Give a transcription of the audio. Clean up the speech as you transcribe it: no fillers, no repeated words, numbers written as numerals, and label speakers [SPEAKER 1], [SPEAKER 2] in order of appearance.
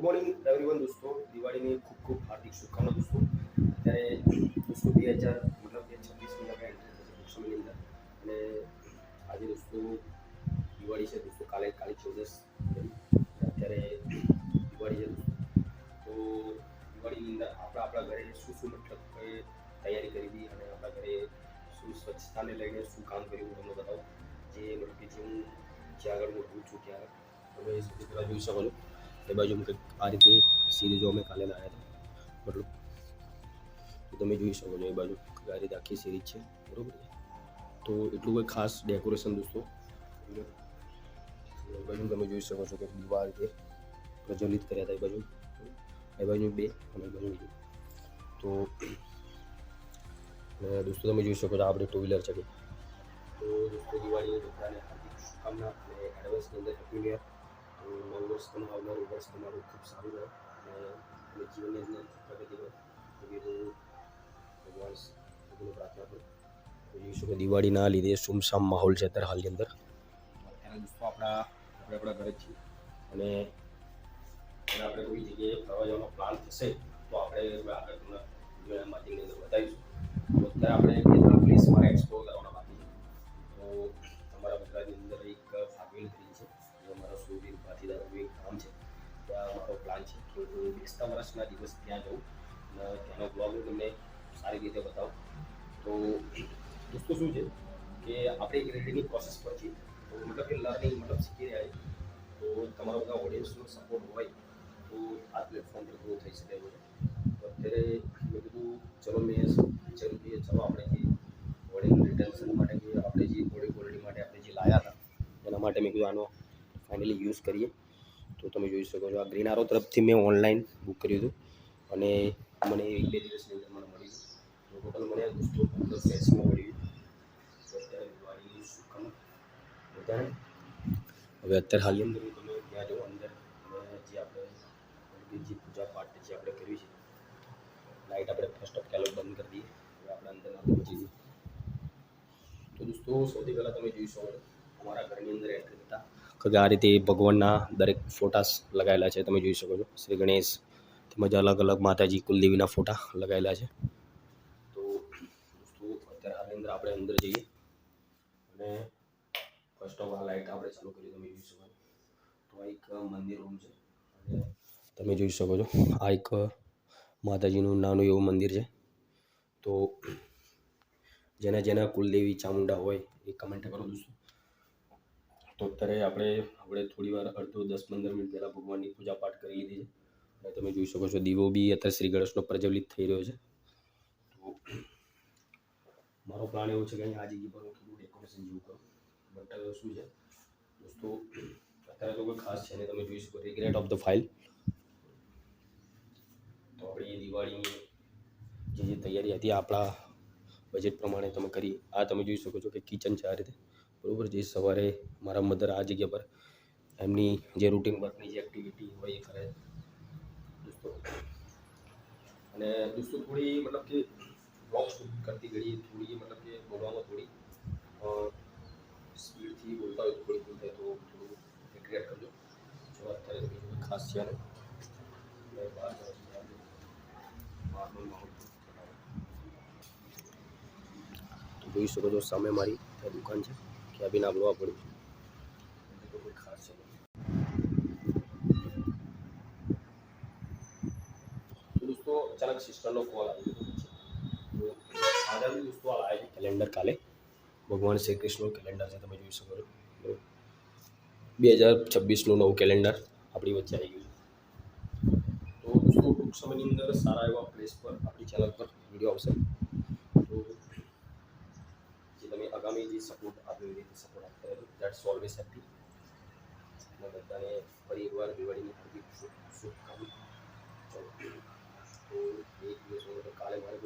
[SPEAKER 1] Morning everyone દોસ્તો, દિવાળીની ખૂબ ખૂબ હાર્દિક શુભકામના દોસ્તો. અત્યારે દોસ્તો 2000 મતલબ કે 26ની આપણે એન્ટ્રી થશે ટૂંક સમયની અંદર. અને આજે દોસ્તો દિવાળી છે દોસ્તો, કાલે 14 અત્યારે દિવાળી છે દોસ્તો. તો દિવાળીની અંદર આપણા ઘરે શું મતલબ કે તૈયારી કરી હતી અને આપણા ઘરે શું સ્વચ્છતાને લઈને શું કામ કર્યું હું તમને બતાવું. જે મતલબ કે જે હું જ્યાં આગળ હું રહું છું ત્યાં તમે સૌથી પહેલાં જોઈ શકો છો. એ બાજુ કંઈક આ રીતે સીરી જો અમે કાલે લાવ્યા હતા, મતલબ તો તમે જોઈ શકો છો એ બાજુ આ રીતે આખી સીરીઝ છે, બરોબર છે. તો એટલું કોઈ ખાસ ડેકોરેશન દોસ્તો એ બાજુ તમે જોઈ શકો છો કે દીવા આ રીતે પ્રજ્વલિત કર્યા હતા. એ બાજુ બે અને એ બાજુ બીજું. તો દોસ્તો તમે જોઈ શકો છો આપણે ટુ વ્હીલર છે. તો દોસ્તો દિવાળી બધાને હાર્દિક શુભકામના અને એડવાન્સની અંદર હેપી ન્યૂ યર. તો નવું વર્ષ તમારું આવનારું વર્ષ તમારું ખૂબ સારું રહે અને જીવનની અંદર પ્રગતિ રહે એવી હું ભગવાન સદગુરુને પ્રાર્થના કરું. તો જોઈશું કે દિવાળીના લીધે સુમસામ માહોલ છે અત્યારે હાલની અંદર. અત્યારે દોસ્તો આપણા ઘરે જ છીએ અને આપણે કોઈ જગ્યાએ ફરવા જવાનો પ્લાન થશે તો આપણે આગળ તમને વિડીયોના માધ્યમની અંદર બતાવીશું. તો અત્યારે આપણે પ્લેસ મારે એક્સપ્લોર કરવાના બાકી છે. તો તમારા ગુજરાતની અંદર એક ફાગવેલ ટ્રી છે, જે અમારા સૂરવીર ભાતીદારનું એક ગામ છે. ત્યાં મારો પ્લાન છે કે હું બેસતા વર્ષના દિવસ ત્યાં જાઉં અને ત્યાંનો બ્લોગ હું તમને સારી રીતે બતાવું. તો દોસ્તો શું છે કે આપણે એક રીતની પ્રોસેસ પર છીએ, તો મતલબ કે લર્નિંગ મતલબ શીખી રહ્યા છીએ. તો તમારા બધા ઓડિયન્સનો સપોર્ટ હોય તો આ પ્લેટફોર્મ પર ગ્રો થઈ શકે છે. તો અત્યારે મેં કીધું ચલો મેં વિચાર્યું કે ચલો આપણે જે બોડી રિટન્શન માટે કે આપણે જે બોડી ક્વોલિટી માટે આપણે જે લાવ્યા હતા એના માટે મેં કીધું આનો ફાઇનલી યુઝ કરીએ. તો તમે જોઈ શકો છો આ ગ્રીન આરો તરફથી મેં ઓનલાઈન બુક કર્યું હતું અને મને 1-2 દિવસની અંદર મને મળી ગયું. ટોટલ મને દોસ્તો 15 સેટ્સમાં મળી ગયું. તો અત્યારે દિવાળીની શુભકામના બધાને. હવે અત્યારે હાલની અંદર હું તમે ત્યાં જાઉં અંદર અને જે આપણે જે પૂજા પાઠ જે આપણે કરવી છે, લાઇટ આપણે ફર્સ્ટ ઓફ કેલો બંધ કરી દઈએ. હવે આપણે અંદર પહોંચી જઈએ. તો દોસ્તો સૌથી પહેલાં તમે જોઈ શકો છો અમારા ઘરની અંદર એન્ટ્રી થતા કે આ રીતે ભગવાનના દરેક ફોટાસ લગાવેલા છે. તમે જોઈ શકો છો શ્રી ગણેશ તેમજ અલગ અલગ માતાજી કુલદેવીના ફોટા લગાવેલા છે. તો દોસ્તો અત્યારે હાલની અંદર આપણે અંદર જઈએ અને ફર્સ્ટ ઓફ આ લાઇટ આપણે ચાલુ કરી. તમે જોઈ શકો છો તો આ એક મંદિર રૂમ છે અને તમે જોઈ શકો છો આ એક માતાજીનું નાનું એવું મંદિર છે. તો જેના કુલદેવી ચામુંડા હોય એ કમેન્ટ કરો દોસ્તો. તો અત્યારે આપણે થોડી વાર 10-15 મિનિટ પહેલાં ભગવાનની પૂજા પાઠ કરી લીધી છે અને તમે જોઈ શકો છો દીવો બી અત્યારે શ્રી ગણેશનો પ્રજ્વલિત થઈ રહ્યો છે. તો મારો પ્લાન એવો છે કે અહીંયા આ જગ્યા પર હું થોડું ડેકોરેશન જેવું કરું. બટ શું છે દોસ્તો અત્યારે તો કોઈ ખાસ છે ને. તમે જોઈ શકો રિગ્રેટ ઓફ ધ ફાઇલ. તો આપણી દિવાળીની જે તૈયારી હતી આપણા બજેટ પ્રમાણે તમે કરી. આ તમે જોઈ શકો છો કે કિચન છે આ રીતે, બરાબર. જે સવારે મારા મધર આ જગ્યા પર એમની જે રૂટીન વર્કની જે એક્ટિવિટી હોય એ કરે દોસ્તો. અને દોસ્તો થોડી મતલબ કે બ્લોગ શૂટ કરતી ઘડી થોડી મતલબ કે બોલવામાં થોડી સ્પીડથી બોલતા હોય થોડી ભૂલ થાય તો થોડું રિગ્રેટ કરજો. જો અત્યારે તો બીજું ખાસ છે ને બહારનો માહોલ તો જોઈ શકો છો સામે મારી ત્યાં દુકાન છે, ક્યાં બી ના બોલવા પડ્યું તો કોઈ ખાસ છે. તો દોસ્તો અચાનક સિસ્ટરનો કોલ આવી ગયો છે. તો આજે દોસ્તો આ લાવે છે કેલેન્ડર. કાલે ભગવાન શ્રી કૃષ્ણનું કેલેન્ડર છે. તમે જોઈ શકો છો 2026નું નવું કેલેન્ડર આપણી વચ્ચે આવી ગયું છે. તો દોસ્તો ટૂંક સમયની અંદર સારા એવા પ્લેસ પર આપણી ચેનલ પર વિડીયો આવશે. તો જે તમે આગામી જે સપોર્ટ આપ્યો એ રીતે સપોર્ટ આપતા રહેજો. That's always happy. અને બધાને ફરી એકવાર દિવાળીની હાર્દિક શુભકામના. તો એક દિવસ કાલે મારે